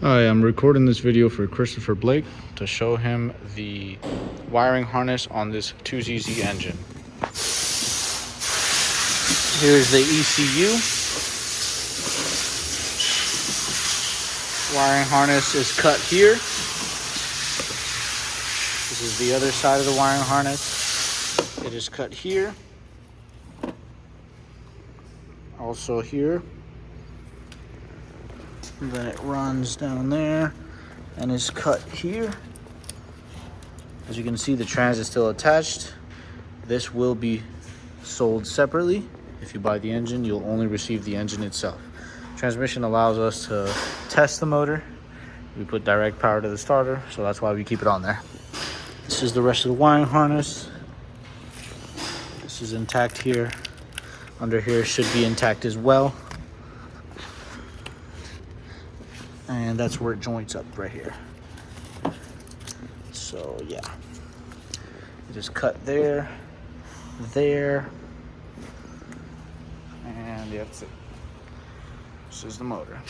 Hi, I'm recording this video for Christopher Blake to show him the wiring harness on this 2ZZ engine. Here's the ECU. Wiring harness is cut here. This is the other side of the wiring harness. It is cut here. Also here. And then it runs down there and is cut here. As you can see, the trans is still attached. This will be sold separately. If you buy the engine, you'll only receive the engine itself. Transmission allows us to test the motor. We put direct power to the starter, so that's why we keep it on there. This is the rest of the wiring harness. This is intact here. Under here should be intact as well. And that's where it joints up right here. So yeah, you just cut there, and that's it. This is the motor.